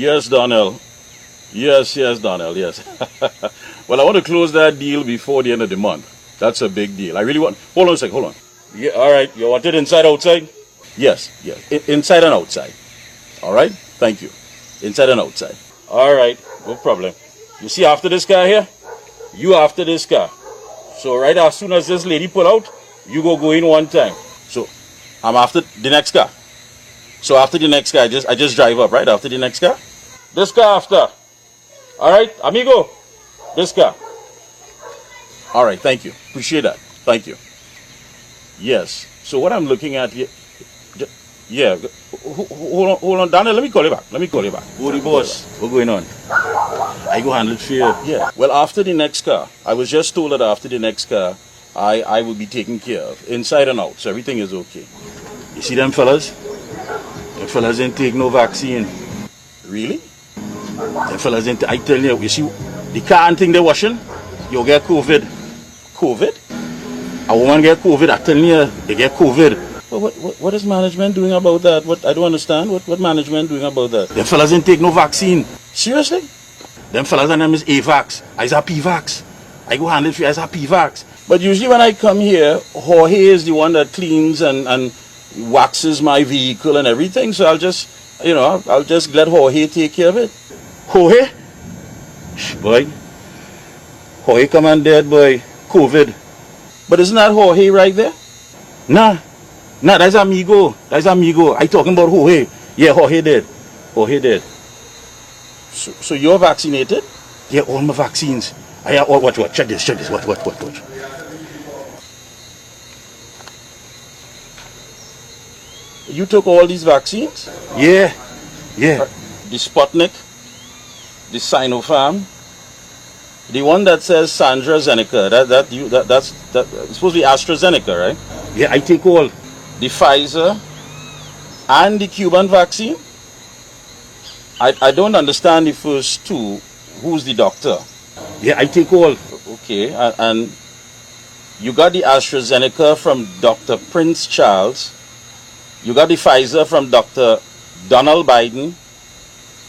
Yes, Donnell. Yes, Donnell, yes. Well, I want to close that deal before the end of the month. That's a big deal. I really want... Hold on a second, hold on. Yeah, all right. You want it inside, outside? Yes. Inside and outside. All right? Thank you. Inside and outside. All right. No problem. You see after this car here? You after this car. So right as soon as this lady pull out, you go in one time. So I'm after the next car. So after the next car, I just drive up, right? After the next car? This car after. All right, amigo. This car. All right, thank you. Appreciate that. Thank you. Yes. So what I'm looking at here... Yeah. Hold on, Daniel. Let me call you back. Who the boss? What's going on? I go handle it for you. Yeah. Well, after the next car, I was just told that after the next car, I will be taken care of, inside and out. So everything is okay. You see them fellas? Them fellas didn't take no vaccine. Really? Them fellas didn't. I tell you see, the car and thing they're washing, you'll get COVID. COVID? A woman get COVID. I tell you, they get COVID. But what is management doing about that? I don't understand. What management doing about that? Them fellas didn't take no vaccine. Seriously? Them fellas and them is AVAX. I is a PVAX. I go handle for you as a PVAX. But usually when I come here, Jorge is the one that cleans and waxes my vehicle and everything. So I'll just let Jorge take care of it. Jorge? Boy. Jorge come on dead, boy. COVID. But isn't that Jorge right there? Nah, that's amigo. I talking about Jorge. Yeah, Jorge did. So you're vaccinated? Yeah, all my vaccines. Watch. Check this. Watch. You took all these vaccines? Yeah. The Sputnik, the Sinopharm, the one that says AstraZeneca. That's supposed to be AstraZeneca, right? Yeah, I take all. The Pfizer and the Cuban vaccine. I don't understand the first two. Who's the doctor? Yeah, I take all. Okay, and you got the AstraZeneca from Dr. Prince Charles. You got the Pfizer from Dr. Donald Biden.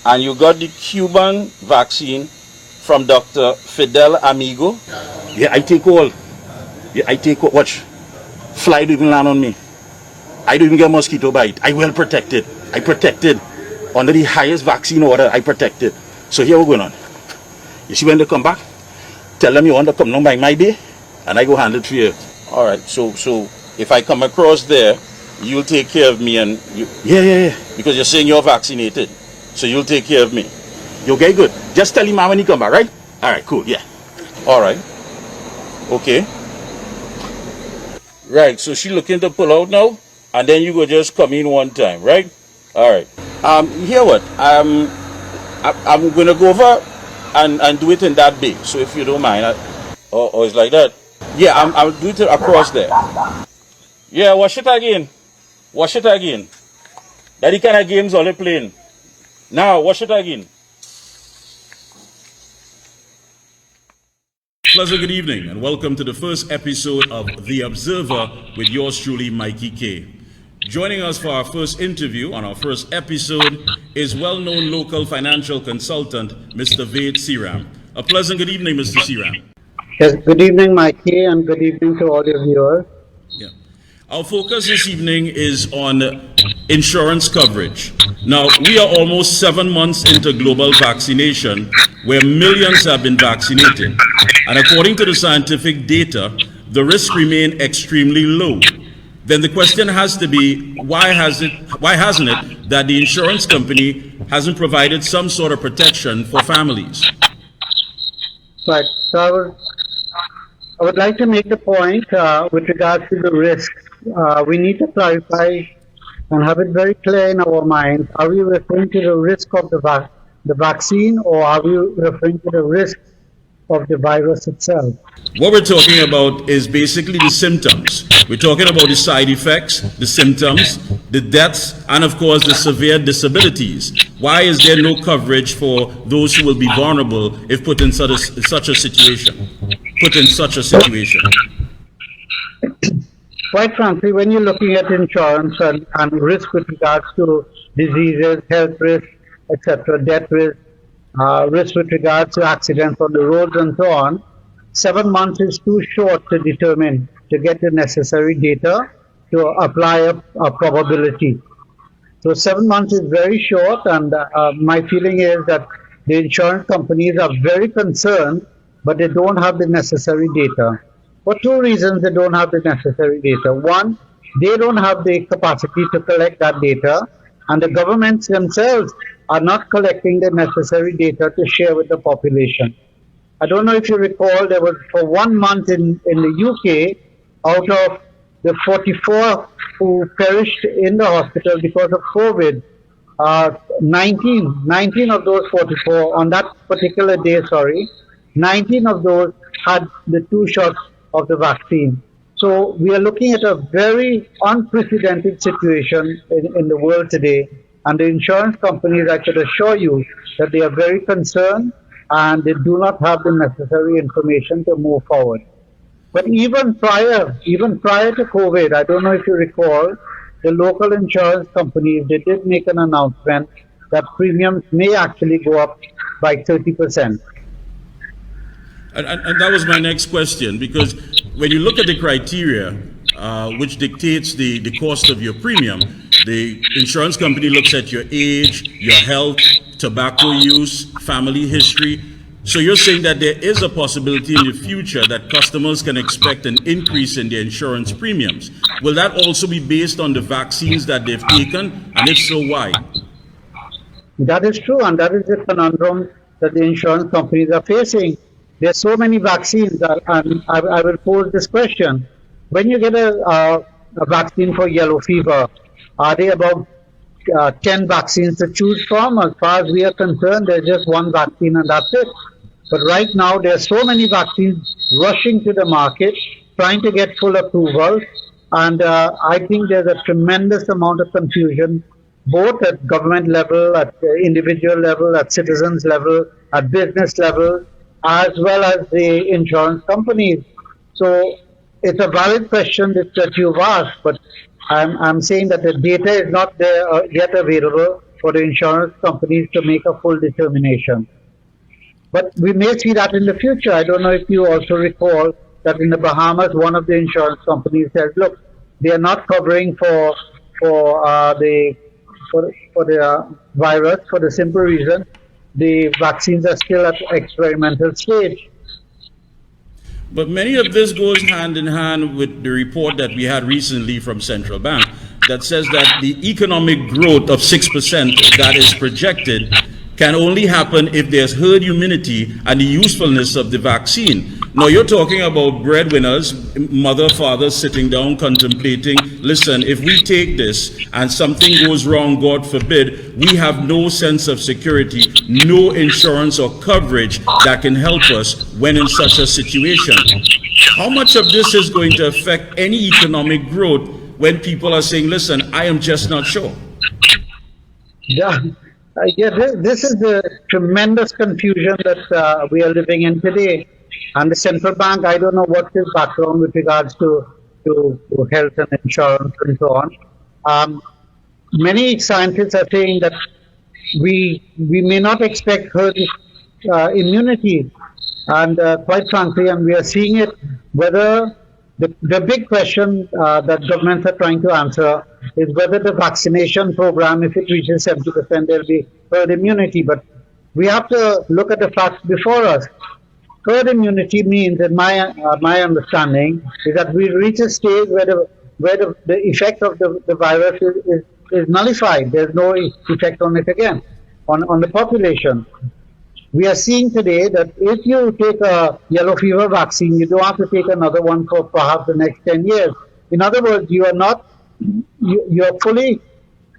And you got the Cuban vaccine from Dr. Fidel Amigo. Yeah, I take all. Watch. Fly don't even land on me. I don't even get mosquito bite. I well protected. I protected. Under the highest vaccine order, I protected. So here we're going on. You see when they come back? Tell them you want to come down by my day, and I go handle it for you. All right. So if I come across there, you'll take care of me and you. Yeah. Because you're saying you're vaccinated, so you'll take care of me. You okay? Good. Just tell him when he come back, right? All right. Cool. Yeah. All right. Okay. Right. So she looking to pull out now, and then you go just come in one time, right? All right. Here what? I'm gonna go over and do it in that bay. So if you don't mind, or it's like that. Yeah, I'll do it across there. Yeah, wash it again. That the kind of games only playing. Now wash it again. Pleasant good evening and welcome to the first episode of The Observer with yours truly, Mikee K. Joining us for our first interview on our first episode is well-known local financial consultant, Mr. Ved Siram. A pleasant good evening, Mr. Siram. Yes, good evening, Mikey, and good evening to all your viewers. Yeah. Our focus this evening is on insurance coverage. Now, we are almost 7 months into global vaccination, where millions have been vaccinated. And according to the scientific data, the risks remain extremely low. Then the question has to be, why hasn't it that the insurance company hasn't provided some sort of protection for families? Right. So I would like to make the point with regards to the risk. We need to clarify and have it very clear in our minds. Are we referring to the risk of the vaccine, or are we referring to the risk of the virus itself? What we're talking about is basically the symptoms. We're talking about the side effects, the symptoms, the deaths, and of course the severe disabilities. Why is there no coverage for those who will be vulnerable if put in such a situation? Quite frankly, when you're looking at insurance and risk with regards to diseases, health risks, etc., death risk, risk with regards to accidents on the roads and so on, 7 months is too short to determine, to get the necessary data to apply a probability. So 7 months is very short, and my feeling is that the insurance companies are very concerned, but they don't have the necessary data. For two reasons, they don't have the necessary data. One, they don't have the capacity to collect that data, and the governments themselves are not collecting the necessary data to share with the population. I don't know if you recall, there was for 1 month in the UK, out of the 44 who perished in the hospital because of COVID, 19 of those 44 on that particular day, 19 of those had the two shots of the vaccine. So we are looking at a very unprecedented situation in the world today. And the insurance companies, I could assure you that they are very concerned and they do not have the necessary information to move forward. But even prior to COVID, I don't know if you recall, the local insurance companies, they did make an announcement that premiums may actually go up by 30%. And that was my next question, because when you look at the criteria, which dictates the cost of your premium, the insurance company looks at your age, your health, tobacco use, family history. So you're saying that there is a possibility in the future that customers can expect an increase in their insurance premiums. Will that also be based on the vaccines that they've taken? And if so, why? That is true, and that is the conundrum that the insurance companies are facing. There are so many vaccines, and I will pose this question. When you get a vaccine for yellow fever, are there about 10 vaccines to choose from? As far as we are concerned, there's just one vaccine and that's it. But right now, there are so many vaccines rushing to the market, trying to get full approval. And I think there's a tremendous amount of confusion, both at government level, at individual level, at citizens level, at business level, as well as the insurance companies. So it's a valid question that you've asked, but I'm saying that the data is not there yet available for the insurance companies to make a full determination. But we may see that in the future. I don't know if you also recall that in the Bahamas, one of the insurance companies said, look, they are not covering for the virus for the simple reason the vaccines are still at experimental stage. But many of this goes hand in hand with the report that we had recently from Central Bank that says that the economic growth of 6% that is projected can only happen if there's herd immunity and the usefulness of the vaccine. Now you're talking about breadwinners, mother, father sitting down contemplating, listen, if we take this and something goes wrong, God forbid, we have no sense of security, no insurance or coverage that can help us when in such a situation. How much of this is going to affect any economic growth when people are saying, listen, I am just not sure? Yeah. This is the tremendous confusion that we are living in today. And the central bank, I don't know what his background with regards to health and insurance and so on. Many scientists are saying that we may not expect herd immunity. And quite frankly, and we are seeing it, whether the big question that governments are trying to answer is whether the vaccination program, if it reaches 70%, there will be herd immunity. But we have to look at the facts before us. Herd immunity means, in my understanding, is that we reach a stage where the effect of the virus is nullified. There's no effect on it again, on the population. We are seeing today that if you take a yellow fever vaccine, you don't have to take another one for perhaps the next 10 years. In other words, you are fully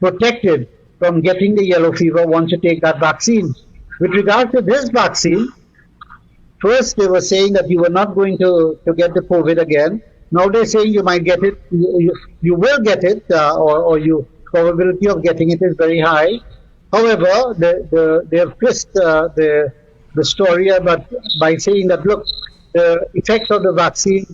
protected from getting the yellow fever once you take that vaccine. With regard to this vaccine, first they were saying that you were not going to get the COVID again. Now they're saying you might get it, you will get it, or your probability of getting it is very high. However, they have twist the story by saying that, look, the effect of the vaccine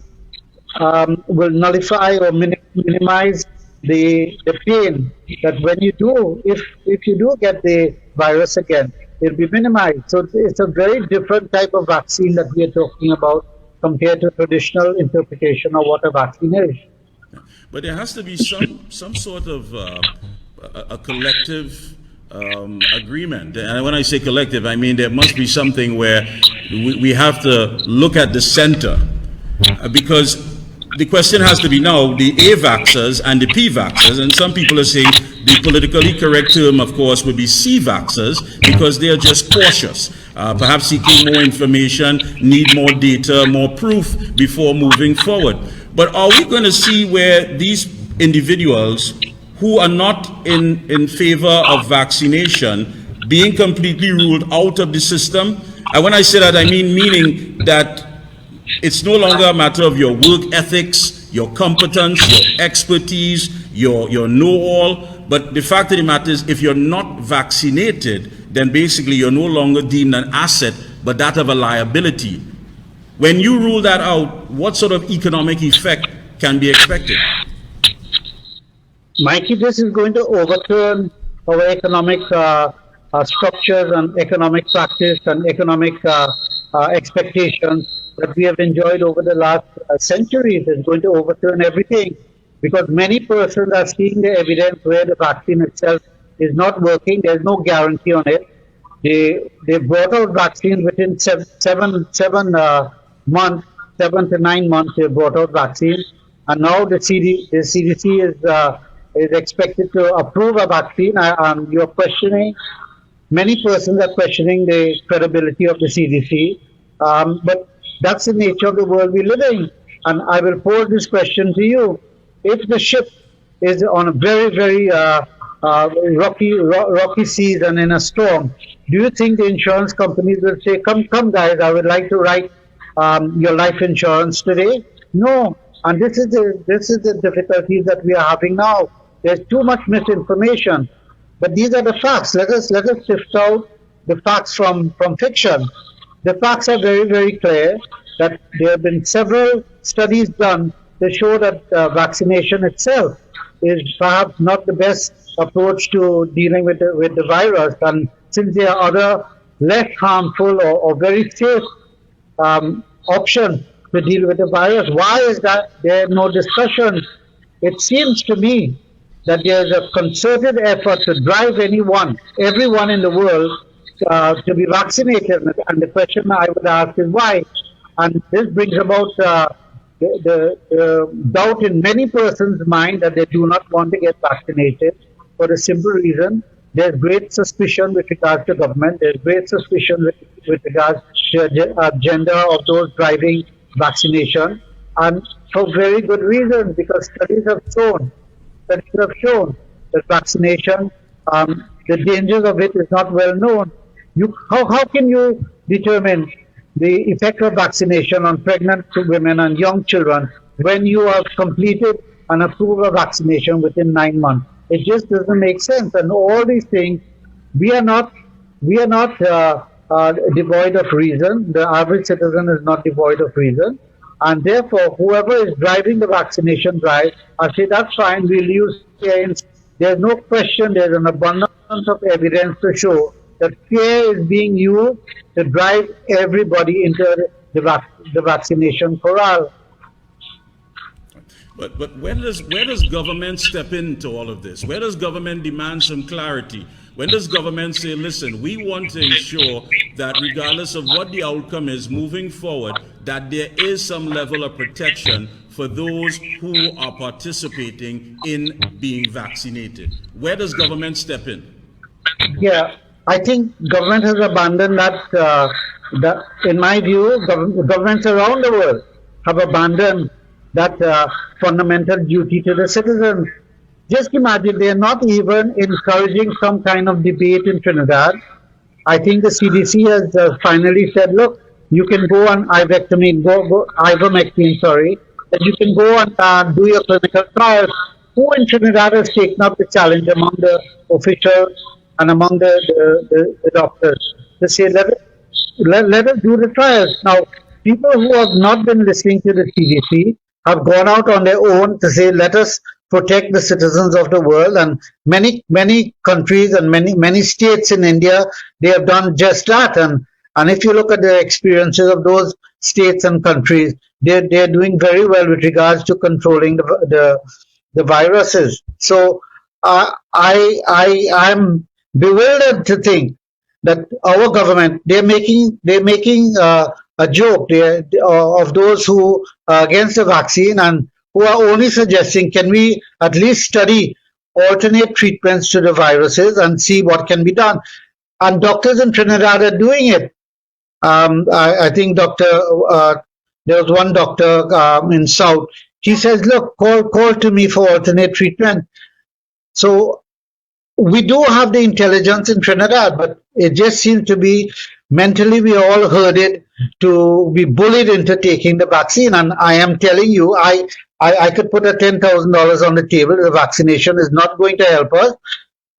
will nullify or minimize the pain that when you do, if you do get the virus again, it'll be minimized. So it's a very different type of vaccine that we are talking about compared to traditional interpretation of what a vaccine is. But there has to be some sort of a collective agreement. And when I say collective, I mean there must be something where we have to look at the center, because the question has to be now the A-vaxxers and the P-vaxxers, and some people are saying the politically correct term, of course, would be C-vaxxers, because they are just cautious, perhaps seeking more information, need more data, more proof before moving forward. But are we going to see where these individuals who are not in favor of vaccination being completely ruled out of the system? And when I say that, I meaning that it's no longer a matter of your work ethics, your competence, your expertise, your know-all, but the fact of the matter is if you're not vaccinated, then basically you're no longer deemed an asset, but that of a liability. When you rule that out, what sort of economic effect can be expected? Mikey, this is going to overturn our economic structures and economic practice and economic expectations that we have enjoyed over the last centuries. It's going to overturn everything because many persons are seeing the evidence where the vaccine itself is not working. There's no guarantee on it. They brought out vaccines within seven months, 7 to 9 months. They brought out vaccines, and now the CDC is expected to approve a vaccine. You're questioning. Many persons are questioning the credibility of the CDC, but that's the nature of the world we live in. And I will pose this question to you: if the ship is on a very, very rocky seas and in a storm, do you think the insurance companies will say, come guys, I would like to write your life insurance today? No. And this is the difficulties that we are having now. There's too much misinformation. But these are the facts. Let us sift out the facts from fiction. The facts are very, very clear that there have been several studies done to show that vaccination itself is perhaps not the best approach to dealing with the virus. And since there are other less harmful or very safe options to deal with the virus, why is that there no discussion? It seems to me that there is a concerted effort to drive everyone in the world to be vaccinated. And the question I would ask is why? And this brings about the doubt in many persons' mind that they do not want to get vaccinated for the simple reason there's great suspicion with regards to government, there's great suspicion with regards to the agenda of those driving vaccination, and for very good reasons, because studies have shown that vaccination, the dangers of it is not well known. How can you determine the effect of vaccination on pregnant women and young children when you have completed and approved a vaccination within 9 months? It just doesn't make sense. And all these things, we are not devoid of reason. The average citizen is not devoid of reason. And therefore, whoever is driving the vaccination drive, I say that's fine, we'll use fear. There's no question, there's an abundance of evidence to show that fear is being used to drive everybody into the vaccination corral. But where does government step into all of this? Where does government demand some clarity? When does government say, listen, we want to ensure that regardless of what the outcome is moving forward, that there is some level of protection for those who are participating in being vaccinated? Where does government step in? Yeah, I think government has abandoned that. In my view, governments around the world have abandoned that fundamental duty to the citizens. Just imagine they are not even encouraging some kind of debate in Trinidad. I think the CDC has finally said, look, you can go on ivermectin, that you can go and do your clinical trials. Who in Trinidad has taken up the challenge among the officials and among the doctors to say, let us do the trials. Now, people who have not been listening to the CDC have gone out on their own to say, let us protect the citizens of the world. And many countries and many states in India, they have done just that. And if you look at the experiences of those states and countries, they're doing very well with regards to controlling the viruses. So I'm bewildered to think that our government, they're making a joke of those who are against the vaccine, and who are only suggesting, can we at least study alternate treatments to the viruses and see what can be done. And doctors in Trinidad are doing it. I think there was one doctor in South. He says, look, call to me for alternate treatment. So we do have the intelligence in Trinidad, but it just seems to be mentally we all herded to be bullied into taking the vaccine. And I am telling you, I could put a $10,000 on the table. The vaccination is not going to help us,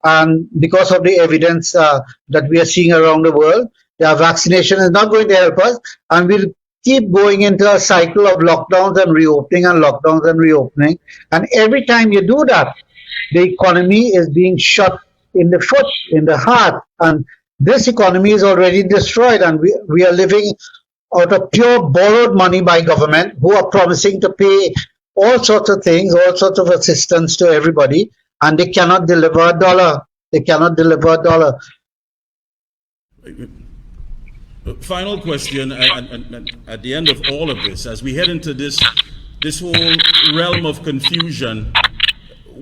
and because of the evidence that we are seeing around the world, the vaccination is not going to help us, and we'll keep going into a cycle of lockdowns and reopening and lockdowns and reopening. And every time you do that, the economy is being shot in the foot, in the heart, and this economy is already destroyed, and we are living out of pure borrowed money by government, who are promising to pay all sorts of things, all sorts of assistance to everybody, and they cannot deliver a dollar. They cannot deliver a dollar. Final question at the end of all of this, as we head into this whole realm of confusion,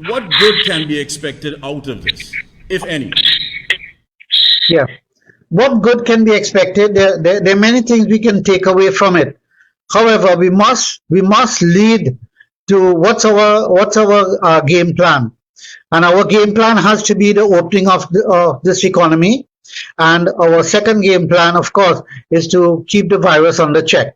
what good can be expected out of this, if any? Yeah. What good can be expected? There are many things we can take away from it. However, we must lead to what's our game plan, and our game plan has to be the opening of this economy. And our second game plan, of course, is to keep the virus under check.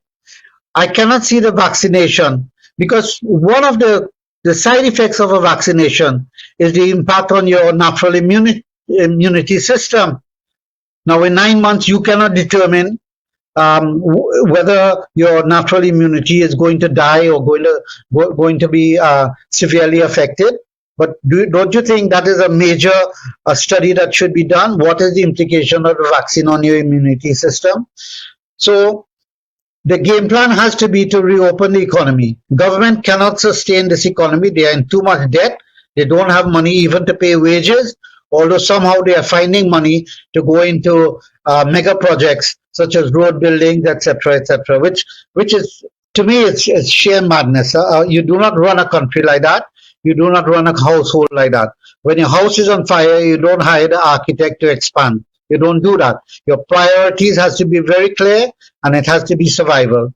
I cannot see the vaccination, because one of the side effects of a vaccination is the impact on your natural immunity system. Now, in 9 months, you cannot determine whether your natural immunity is going to die or going to be severely affected. But don't you think that is a major study that should be done? What is the implication of the vaccine on your immunity system? So the game plan has to be to reopen the economy. Government cannot sustain this economy. They are in too much debt. They don't have money even to pay wages, although somehow they are finding money to go into mega projects such as road buildings, etc., which is, to me, it's sheer madness. You do not run a country like that. You do not run a household like that. When your house is on fire, you don't hire the architect to expand. You don't do that. Your priorities has to be very clear, and it has to be survival.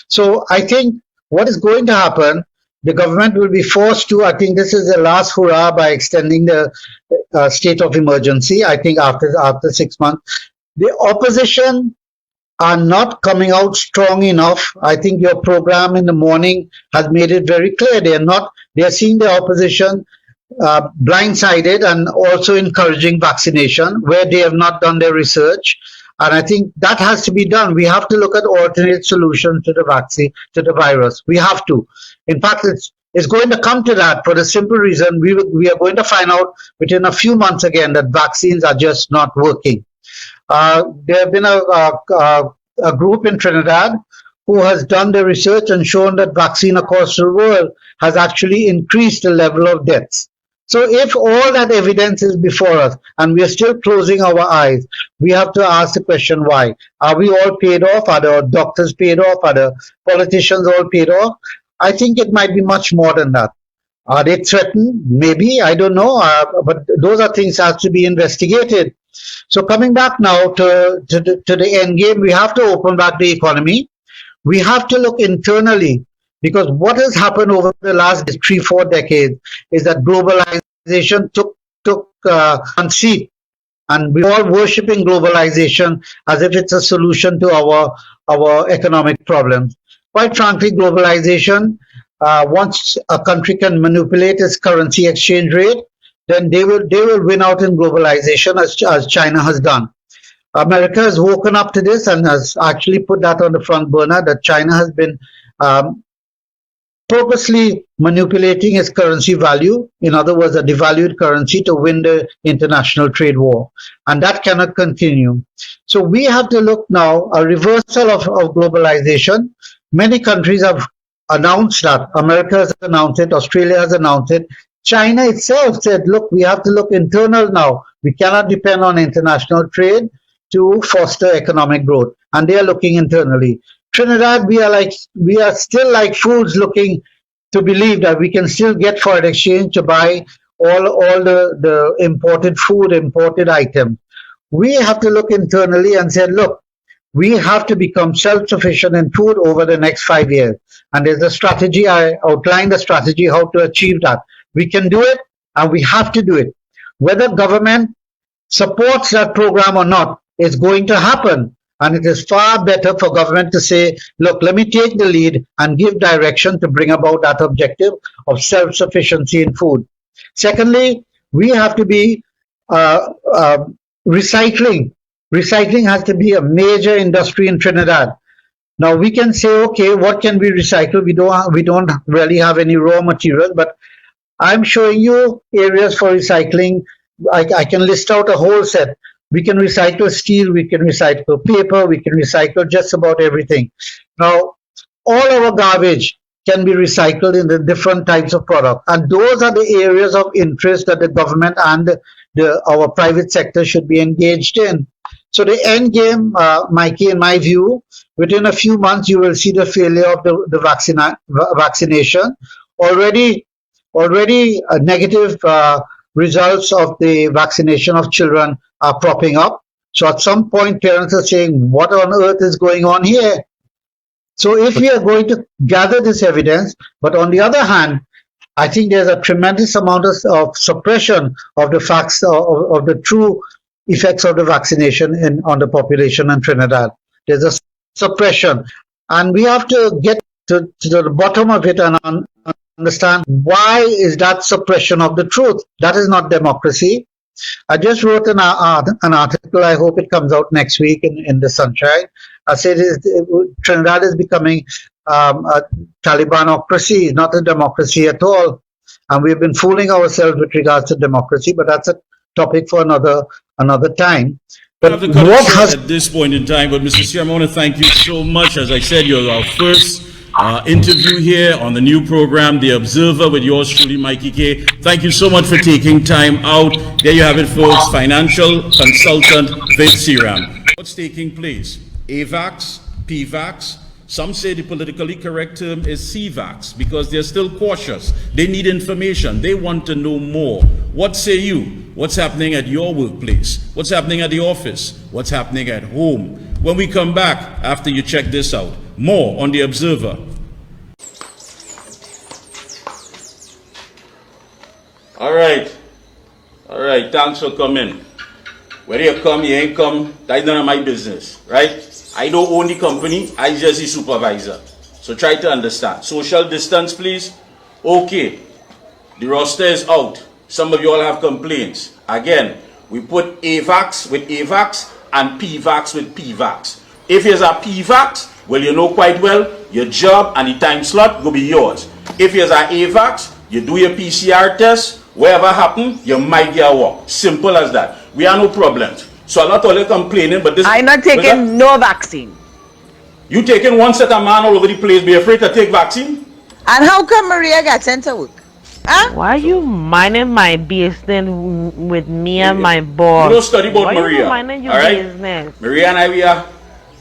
So I think what is going to happen, the government will be forced to, I think this is the last hurrah by extending the state of emergency. I think after 6 months, the opposition are not coming out strong enough. I think your program in the morning has made it very clear. They are seeing the opposition blindsided and also encouraging vaccination where they have not done their research. And I think that has to be done. We have to look at alternate solutions to the vaccine, to the virus. We have to. In fact, it's going to come to that for the simple reason we are going to find out within a few months again that vaccines are just not working. There have been a group in Trinidad who has done the research and shown that vaccine across the world has actually increased the level of deaths. So if all that evidence is before us and we are still closing our eyes, we have to ask the question why. Are we all paid off? Are the doctors paid off? Are the politicians all paid off? I think it might be much more than that. Are they threatened? Maybe, I don't know. But those are things that have to be investigated. So coming back now to the end game, we have to open back the economy. We have to look internally, because what has happened over the last 3-4 decades is that globalization took on seat, and we're all worshipping globalization as if it's a solution to our economic problems. Quite frankly, globalization, once a country can manipulate its currency exchange rate, then they will win out in globalization, as China has done. America has woken up to this and has actually put that on the front burner, that China has been purposely manipulating its currency value, in other words, a devalued currency to win the international trade war. And that cannot continue. So we have to look now, a reversal of globalization. Many countries have announced that. America has announced it, Australia has announced it. China itself said, look, we have to look internal now. We cannot depend on international trade to foster economic growth. And they are looking internally. Trinidad, we are still like fools looking to believe that we can still get foreign exchange to buy all the imported food, imported items. We have to look internally and say, look, we have to become self-sufficient in food over the next 5 years. And there's a strategy, I outlined a strategy how to achieve that. We can do it and we have to do it. Whether government supports that program or not, it's going to happen. And it is far better for government to say, look, let me take the lead and give direction to bring about that objective of self-sufficiency in food. Secondly, we have to be recycling. Recycling has to be a major industry in Trinidad. Now we can say, okay, what can we recycle? We don't really have any raw materials, but I'm showing you areas for recycling. I can list out a whole set. We can recycle steel, we can recycle paper, we can recycle just about everything. Now, all our garbage can be recycled in the different types of products. And those are the areas of interest that the government and our private sector should be engaged in. So the end game, Mikey, in my view, within a few months, you will see the failure of the vaccination. Already negative results of the vaccination of children are propping up. So at some point, parents are saying, what on earth is going on here? So if we are going to gather this evidence, but on the other hand, I think there's a tremendous amount of suppression of the facts, of the true effects of the vaccination on the population in Trinidad. There's a suppression. And we have to get to the bottom of it and understand why is that suppression of the truth. That is not democracy. I just wrote an article. I hope it comes out next week in the Sunshine. I said Trinidad is becoming a Talibanocracy, not a democracy at all. And we've been fooling ourselves with regards to democracy, but that's a topic for another time. But I have to cut it short at this point in time. But Mr. Chairman, I want to thank you so much. As I said, you're our first interview here on the new program, The Observer, with yours truly, Mikee K. Thank you so much for taking time out. There you have it, folks. Financial consultant Vince Siram. What's taking place? AVAX, PVAX. Some say the politically correct term is CVAX because they're still cautious. They need information. They want to know more. What say you? What's happening at your workplace? What's happening at the office? What's happening at home? When we come back, after you check this out, more on The Observer. All right. Thanks for coming. Whether you come, you ain't come, that's none of my business, right? I don't own the company, I just the supervisor. So try to understand. Social distance, please. Okay. The roster is out. Some of you all have complaints. Again, we put AVAX with AVAX and PVAX with PVAX. If there's a PVAX, well, you know quite well, your job and the time slot will be yours. If there's a AVAX, you do your PCR test, whatever happens, you might get work. Simple as that. We have no problems. So a lot of you complaining, but this I'm not taking no vaccine. You taking one set of man all over the place, be afraid to take vaccine? And how come Maria got sent to work? Huh? Why are you minding my business with me and my boss? You don't study about Why Maria. You minding your business? Maria and I,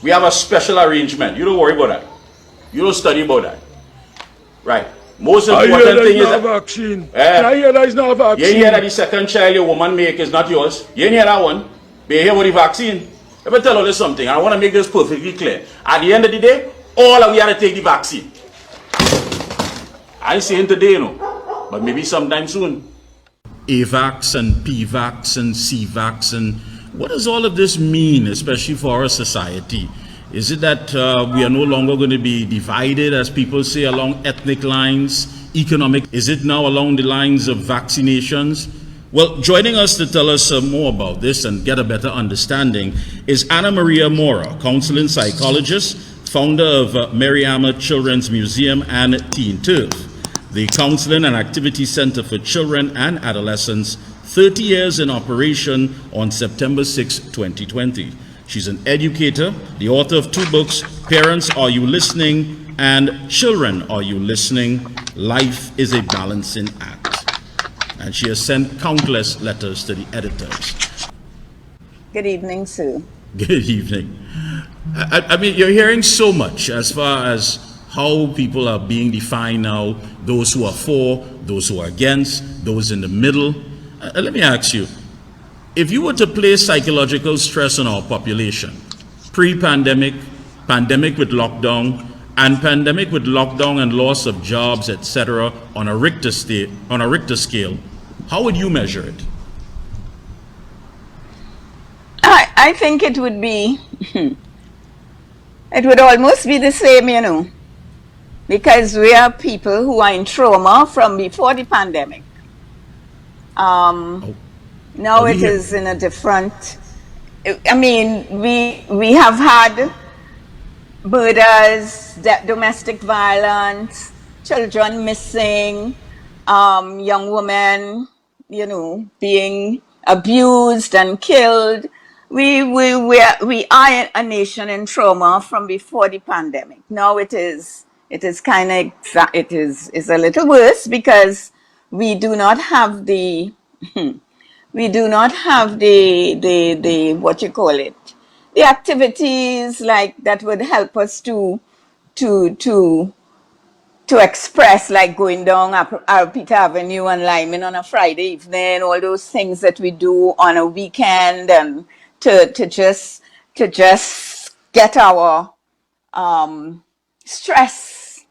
we have a special arrangement. You don't worry about that. You don't study about that. Right. Most important thing is vaccine. I hear there is no vaccine. You hear that the second child your woman make is not yours. You hear that one? But you hear about the vaccine. Let me tell you something. I want to make this perfectly clear. At the end of the day, all of we have to take the vaccine. I ain't saying today, but maybe sometime soon. AVAX and PVAX and CVAX, and what does all of this mean, especially for our society? Is it that we are no longer going to be divided, as people say, along ethnic lines, economic? Is it now along the lines of vaccinations? Well, joining us to tell us more about this and get a better understanding is Anna Maria Mora, counseling psychologist founder of Mariama Children's Museum and Teen Turf, the Counseling and Activity Center for Children and Adolescents, 30 years in operation on September 6, 2020. She's an educator, the author of 2 books, Parents, Are You Listening? And Children, Are You Listening? Life is a Balancing Act. And she has sent countless letters to the editors. Good evening, sir. Good evening. I mean, you're hearing so much as far as how people are being defined now, those who are for, those who are against, those in the middle. Let me ask you, if you were to place psychological stress on our population, pre-pandemic, pandemic with lockdown, and pandemic with lockdown and loss of jobs, etc., on a Richter scale, how would you measure it? I think it would be, it would almost be the same, you know, because we are people who are in trauma from before the pandemic. Now it is in a different, I mean, we have had murders, domestic violence, children missing, young women, you know, being abused and killed. We are a nation in trauma from before the pandemic. Now it is kind of, it is a little worse because we do not have the, we do not have the what you call it, the activities like that would help us to express, like going down Peter Avenue and Lyman on a Friday evening, all those things that we do on a weekend, and to just get our stress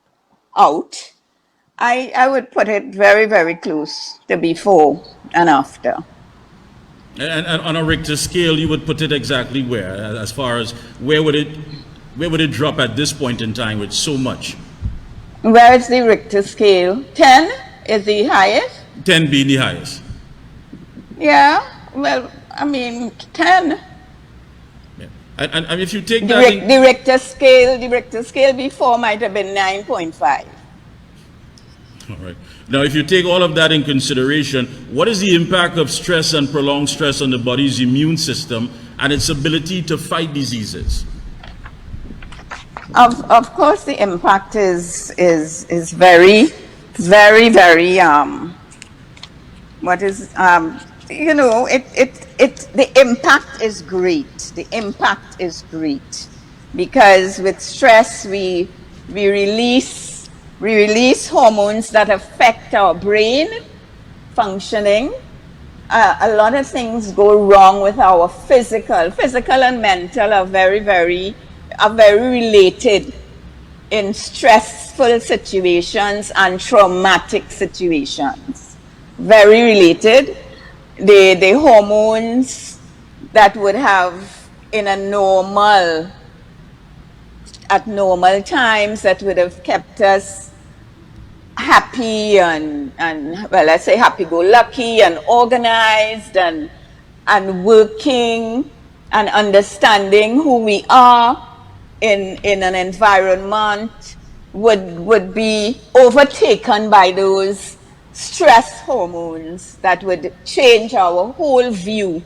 out. I would put it very, very close to before and after. And on a Richter scale, you would put it exactly where? As far as where would it drop at this point in time with so much? Where is the Richter scale? 10 is the highest? 10 being the highest. Yeah, well, I mean, 10. Yeah. And if you take that... The Richter scale before might have been 9.5. All right. Now, if you take all of that in consideration, what is the impact of stress and prolonged stress on the body's immune system and its ability to fight diseases? Of course, the impact is very, very, very, you know, the impact is great. The impact is great because with stress, we release hormones that affect our brain functioning. A lot of things go wrong with our physical and mental are very related in stressful situations and traumatic situations. Very related. The hormones that would have in a at normal times that would have kept us happy and well, let's say happy-go-lucky and organized and working and understanding who we are in an environment would be overtaken by those stress hormones that would change our whole view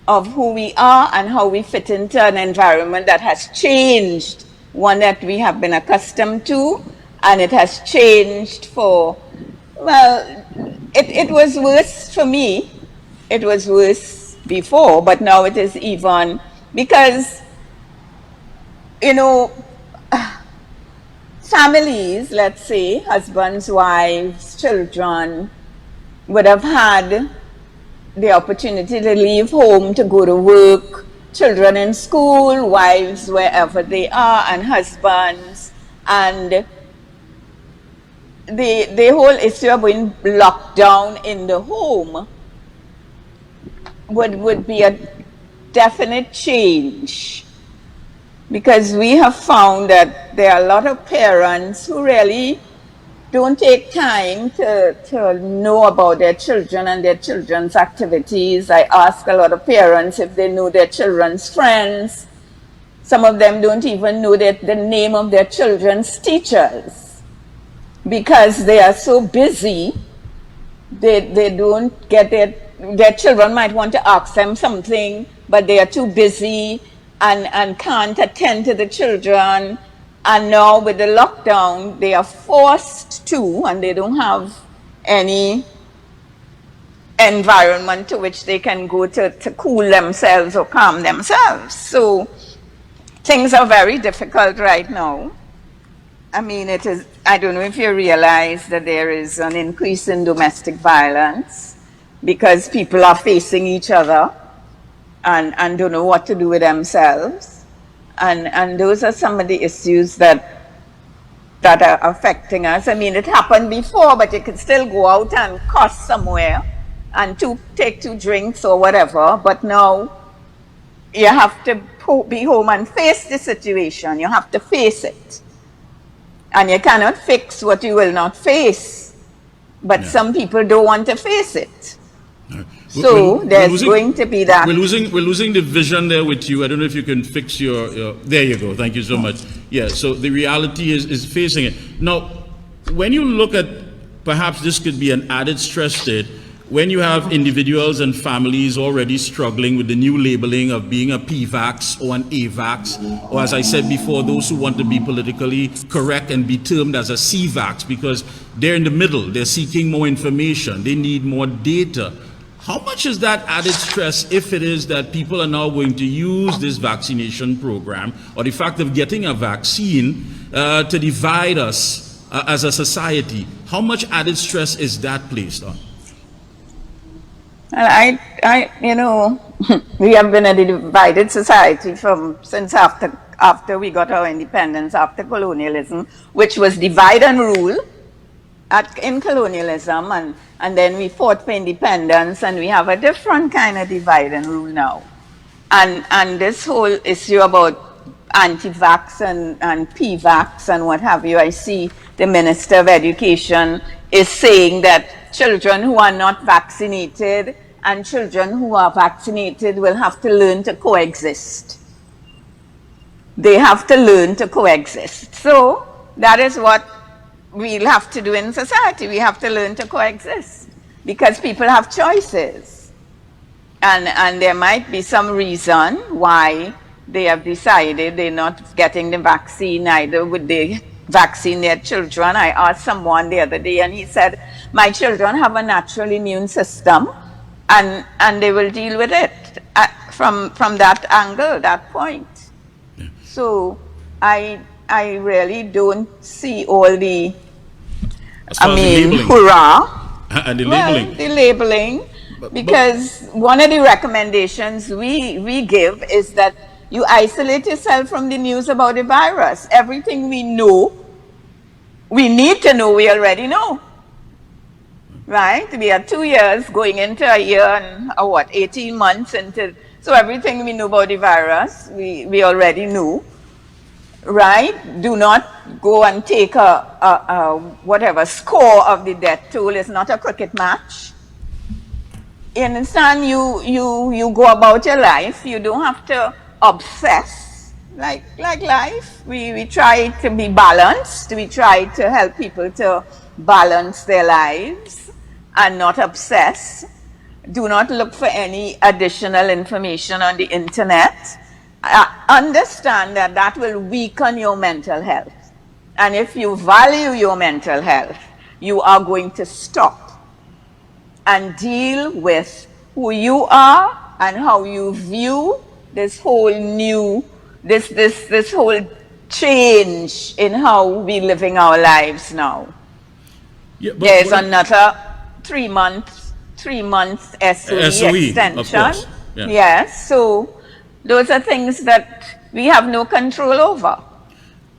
of who we are and how we fit into an environment that has changed, one that we have been accustomed to, and it has changed for, well, it was worse for me. It was worse before, but now it is even, because, you know, families, let's say, husbands, wives, children, would have had the opportunity to leave home to go to work, children in school, wives wherever they are, and husbands, and the whole issue of being locked down in the home would be a definite change, because we have found that there are a lot of parents who really don't take time to know about their children and their children's activities. I ask a lot of parents if they know their children's friends. Some of them don't even know the name of their children's teachers because they are so busy. They don't get it. Their children might want to ask them something, but they are too busy and can't attend to the children. And now with the lockdown, they are forced to, and they don't have any environment to which they can go to cool themselves or calm themselves. So things are very difficult right now. I mean, it is, I don't know if you realize that there is an increase in domestic violence because people are facing each other and don't know what to do with themselves. And those are some of the issues that are affecting us. I mean, it happened before, but you could still go out and cuss somewhere and take 2 drinks or whatever. But now you have to be home and face the situation. You have to face it. And you cannot fix what you will not face. But some people don't want to face it. So there's going to be that. We're losing the vision there with you. I don't know if you can fix your there you go. Thank you so much. Yeah, so the reality is facing it. Now, when you look at, perhaps this could be an added stress state, when you have individuals and families already struggling with the new labeling of being a PVAX or an AVAX, or as I said before, those who want to be politically correct and be termed as a CVAX, because they're in the middle, they're seeking more information, they need more data. How much is that added stress if it is that people are now going to use this vaccination program or the fact of getting a vaccine to divide us as a society? How much added stress is that placed on? I you know, we have been a divided society since after we got our independence, after colonialism, which was divide and rule in colonialism, and then we fought for independence, and we have a different kind of divide and rule now. And this whole issue about anti-vax and P-vax and what have you, I see the Minister of Education is saying that children who are not vaccinated and children who are vaccinated will have to learn to coexist. They have to learn to coexist. So that is what we'll have to do in society. We have to learn to coexist because people have choices. And there might be some reason why they have decided they're not getting the vaccine, neither would they vaccine their children. I asked someone the other day and he said, my children have a natural immune system and they will deal with it from that angle, that point. So I really don't see all the, hurrah. And the labeling. Well, the labeling, because one of the recommendations we give is that you isolate yourself from the news about the virus. Everything we know, we need to know, we already know. Right? We are 2 years going into a year and 18 months into, so everything we know about the virus, we already knew. Right? Do not go and take a whatever score of the death toll. It's not a cricket match. You understand? You go about your life. You don't have to obsess like life. We try to be balanced. We try to help people to balance their lives and not obsess. Do not look for any additional information on the internet. Understand that will weaken your mental health. And if you value your mental health, you are going to stop and deal with who you are and how you view this whole new, this whole change in how we're living our lives now. Yeah, there's another 3 months SOE extension. Of course. Yeah. Yes, so those are things that we have no control over.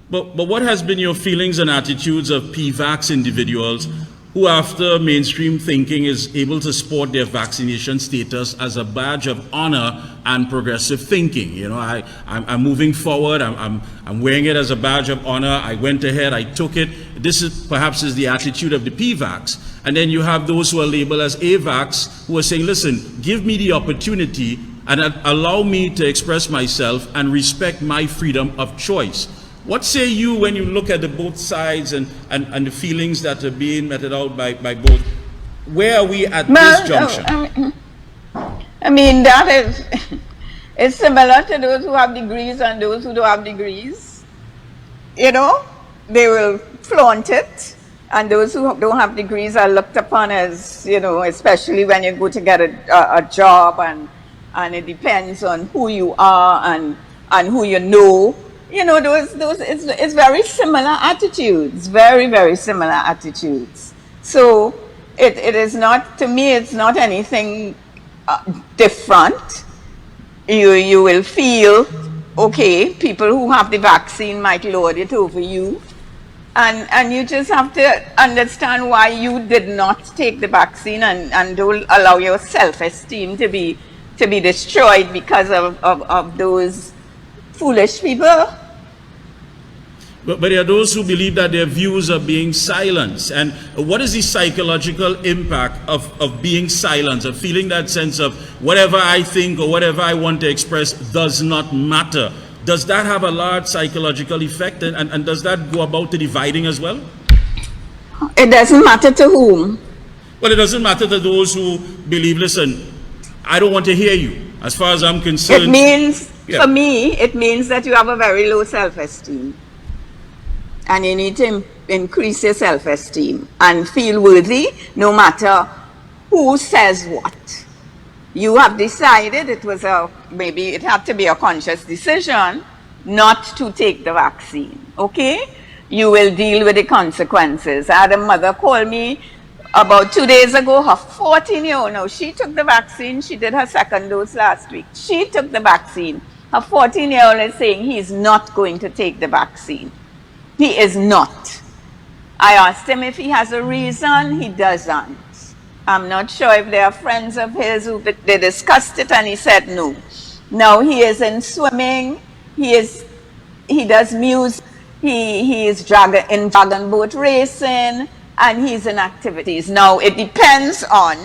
But what has been your feelings and attitudes of PVAX individuals who, after mainstream thinking, is able to sport their vaccination status as a badge of honor and progressive thinking? You know, I'm moving forward. I'm wearing it as a badge of honor. I went ahead. I took it. This is perhaps the attitude of the PVAX. And then you have those who are labeled as AVAX who are saying, listen, give me the opportunity and allow me to express myself and respect my freedom of choice. What say you when you look at the both sides and the feelings that are being meted out by both? Where are we at this junction? I mean, that is, it's similar to those who have degrees and those who don't have degrees. You know, they will flaunt it, and those who don't have degrees are looked upon as, you know, especially when you go to get a job, and it depends on who you are and who you know. You know, it's very similar attitudes, very, very similar attitudes. So it is not, to me, it's not anything different. You will feel, okay, people who have the vaccine might lord it over you. And you just have to understand why you did not take the vaccine, and don't allow your self-esteem to be destroyed because of those foolish people. But there are those who believe that their views are being silenced. And what is the psychological impact of being silenced, of feeling that sense of whatever I think or whatever I want to express does not matter? Does that have a large psychological effect, and does that go about to dividing as well? It doesn't matter to whom. Well, it doesn't matter to those who believe, listen, I don't want to hear you. As far as I'm concerned. It means, for me, it means that you have a very low self-esteem. And you need to increase your self-esteem and feel worthy no matter who says what. You have decided, maybe it had to be a conscious decision not to take the vaccine, okay? You will deal with the consequences. I had a mother call me about 2 days ago, her 14-year-old, now she took the vaccine, she did her second dose last week. She took the vaccine. Her 14-year-old is saying he's not going to take the vaccine. He is not. I asked him if he has a reason, he doesn't. I'm not sure if they are friends of his who they discussed it, and he said no. Now he is in swimming, he does music, he is in dragon boat racing, and he's in activities. Now it depends on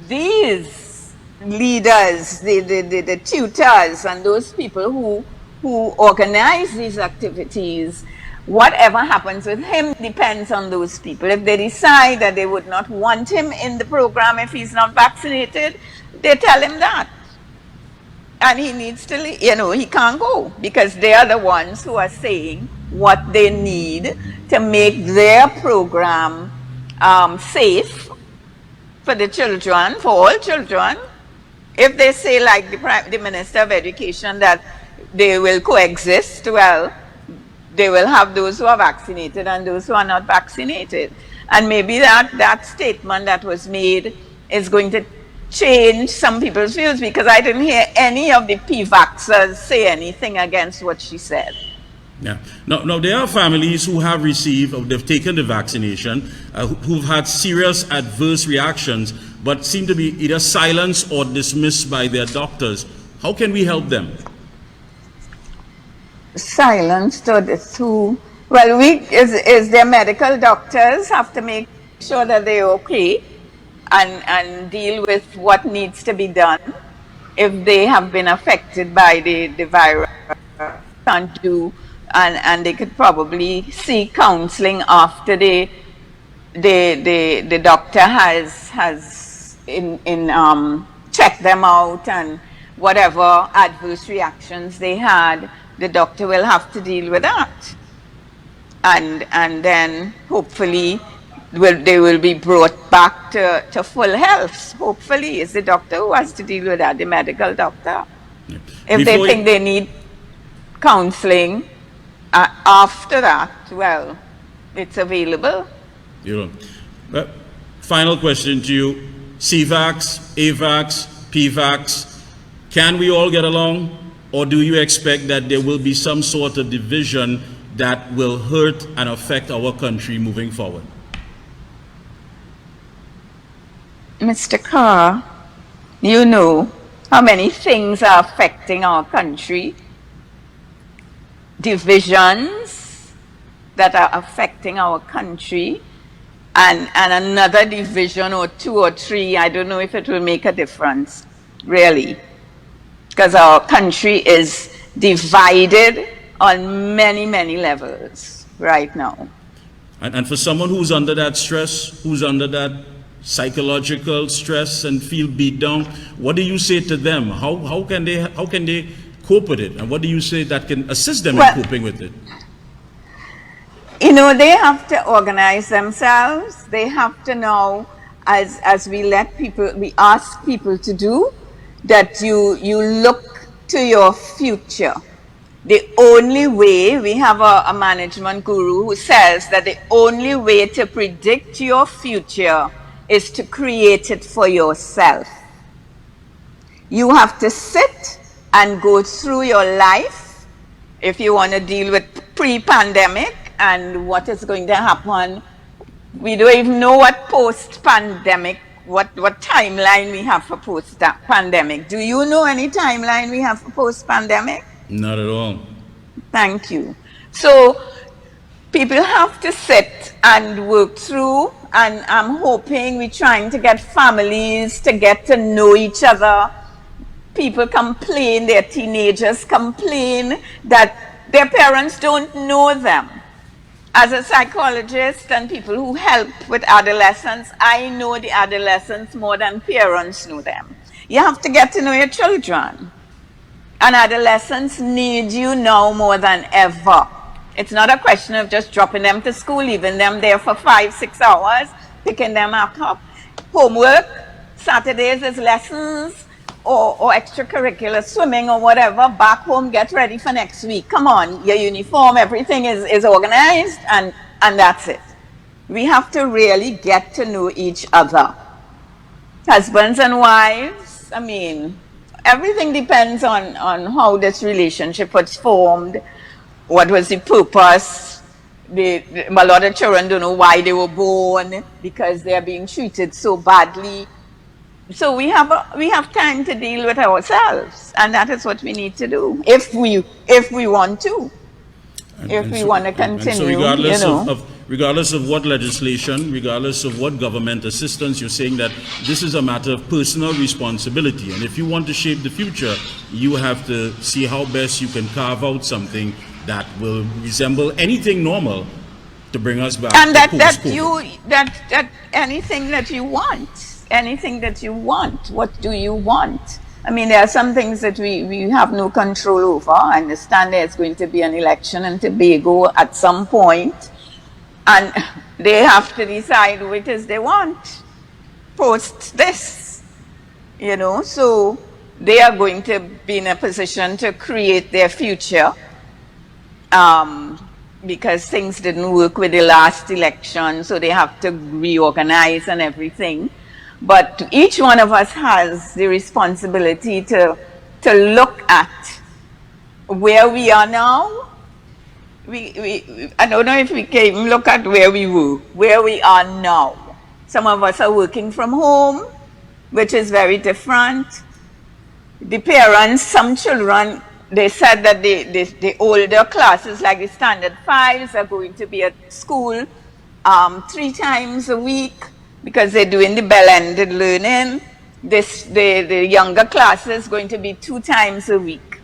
these leaders, the tutors, and those people who organize these activities. Whatever happens with him depends on those people. If they decide that they would not want him in the program if he's not vaccinated, they tell him that. And he needs to, he can't go, because they are the ones who are saying what they need to make their program safe for the children, for all children. If they say, like the Minister of Education, that they will coexist, well, they will have those who are vaccinated and those who are not vaccinated. And maybe that statement that was made is going to change some people's views, because I didn't hear any of the P-vaxxers say anything against what she said. Yeah. Now there are families who have received, or they've taken the vaccination, who've had serious adverse reactions, but seem to be either silenced or dismissed by their doctors. How can we help them? Silenced or who? Well, is their medical doctors have to make sure that they're okay and deal with what needs to be done if they have been affected by the virus. Can't do, and they could probably seek counseling after the doctor has checked them out, and whatever adverse reactions they had, the doctor will have to deal with that. And then hopefully they will be brought back to full health. Hopefully, it's the doctor who has to deal with that, the medical doctor. Yeah. If they think they need counseling after that, well, it's available. Final question to you. CVAX, AVAX, PVAX, can we all get along? Or do you expect that there will be some sort of division that will hurt and affect our country moving forward? Mr. Carr, you know how many things are affecting our country. Divisions that are affecting our country, and another division or two or three, I don't know if it will make a difference, really. because our country is divided on many, many levels right now. And for someone who's under that stress, who's under that psychological stress and feel beat down, what do you say to them? How can they cope with it? And what do you say that can assist them in coping with it? You know, they have to organize themselves. They have to know, as we ask people to do, that you look to your future. The only way, we have a management guru who says that the only way to predict your future is to create it for yourself. You have to sit and go through your life if you want to deal with pre-pandemic and what is going to happen. We don't even know what post-pandemic, what timeline we have for post-pandemic. Do you know any timeline we have for post-pandemic? Not at all. Thank you. So people have to sit and work through, and I'm hoping we're trying to get families to get to know each other. People complain, their teenagers complain that their parents don't know them. As a psychologist and people who help with adolescents, I know the adolescents more than parents know them. You have to get to know your children. And adolescents need you now more than ever. It's not a question of just dropping them to school, leaving them there for 5-6 hours, picking them up. Homework, Saturdays is lessons, or extracurricular swimming or whatever. Back home, get ready for next week. Come on, your uniform, everything is organized, and that's it. We have to really get to know each other. Husbands and wives, I mean, everything depends on how this relationship was formed, what was the purpose. A lot of children don't know why they were born, because they are being treated so badly. So we have time to deal with ourselves, and that is what we need to do if we want to. If we want to continue, so regardless of what legislation, regardless of what government assistance, you're saying that this is a matter of personal responsibility. And if you want to shape the future, you have to see how best you can carve out something that will resemble anything normal to bring us back. And that anything that you want, anything that you want, what do you want? I mean, there are some things that we have no control over. I understand there's going to be an election in Tobago at some point, and they have to decide what it is they want post this, so they are going to be in a position to create their future, because things didn't work with the last election, so they have to reorganize and everything. But each one of us has the responsibility to look at where we are now. I don't know if we can look at where we were, where we are now. Some of us are working from home, which is very different. The parents, some children, they said that the older classes, like the standard 5s, are going to be at school 3 times a week, because they're doing the bell-ended learning. The younger class is going to be 2 times a week.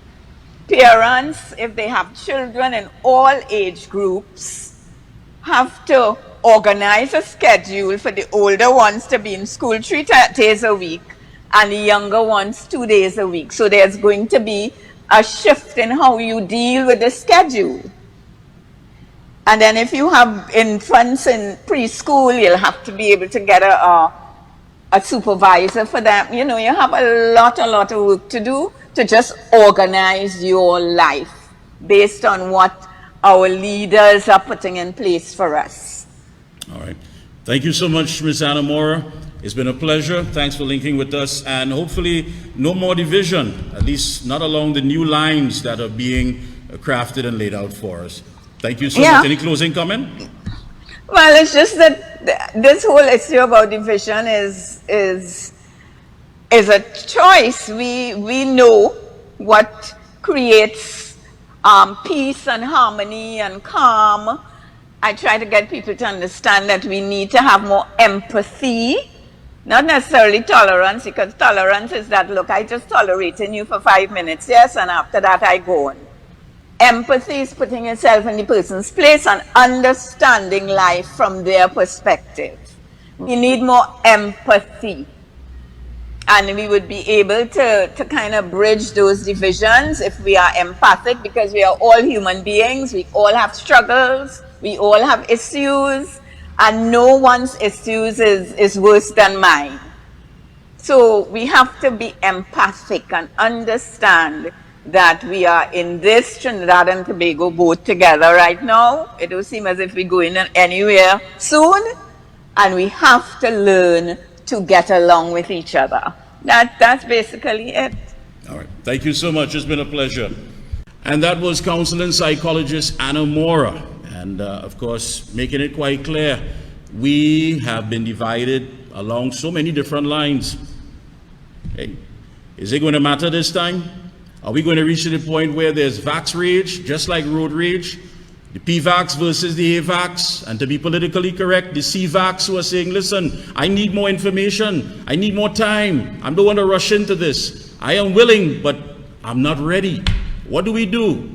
Parents, if they have children in all age groups, have to organize a schedule for the older ones to be in school 3 days a week and the younger ones 2 days a week. So there's going to be a shift in how you deal with the schedule. And then if you have infants in preschool, you'll have to be able to get a supervisor for them. You have a lot of work to do to just organize your life based on what our leaders are putting in place for us. All right. Thank you so much, Ms. Anna Mora. It's been a pleasure. Thanks for linking with us. And hopefully no more division, at least not along the new lines that are being crafted and laid out for us. Thank you so much. Any closing comment? Well, it's just that this whole issue about division is a choice. We know what creates peace and harmony and calm. I try to get people to understand that we need to have more empathy Not necessarily tolerance, because tolerance is that, look, I just tolerating you for 5 minutes, yes, and after that I go on. Empathy is putting yourself in the person's place and understanding life from their perspective. We need more empathy. And we would be able to kind of bridge those divisions if we are empathic, because we are all human beings. We all have struggles. We all have issues. And no one's issues is worse than mine. So we have to be empathic and understand that we are in this Trinidad and Tobago boat together right now. It don't seem as if we're going anywhere soon. And we have to learn to get along with each other. That's basically it. All right. Thank you so much. It's been a pleasure. And that was counseling psychologist Anna Mora. And of course, making it quite clear, we have been divided along so many different lines. Hey, is it going to matter this time? Are we going to reach to the point where there's vax rage, just like road rage? The P-vax versus the A-vax, and to be politically correct, the C-vax who are saying, listen, I need more information, I need more time, I don't want to rush into this. I am willing, but I'm not ready. What do we do?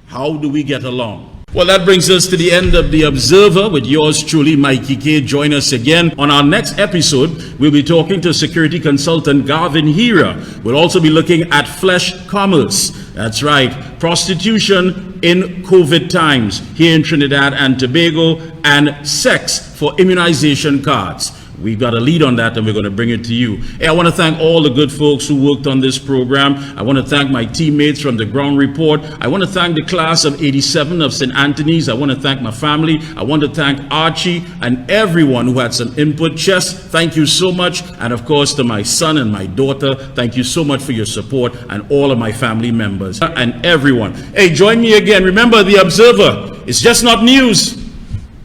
How do we get along? Well, that brings us to the end of The Observer with yours truly, Mikee K. Join us again. On our next episode, we'll be talking to security consultant Garvin Hira. We'll also be looking at flesh commerce. That's right, prostitution in COVID times here in Trinidad and Tobago, and sex for immunization cards. We've got a lead on that and we're going to bring it to you. Hey, I want to thank all the good folks who worked on this program. I want to thank my teammates from the Ground Report. I want to thank the class of 87 of St. Anthony's. I want to thank my family. I want to thank Archie and everyone who had some input. Chess, thank you so much. And of course to my son and my daughter, thank you so much for your support, and all of my family members and everyone. Hey, join me again. Remember, The Observer, it's just not news,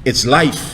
it's life.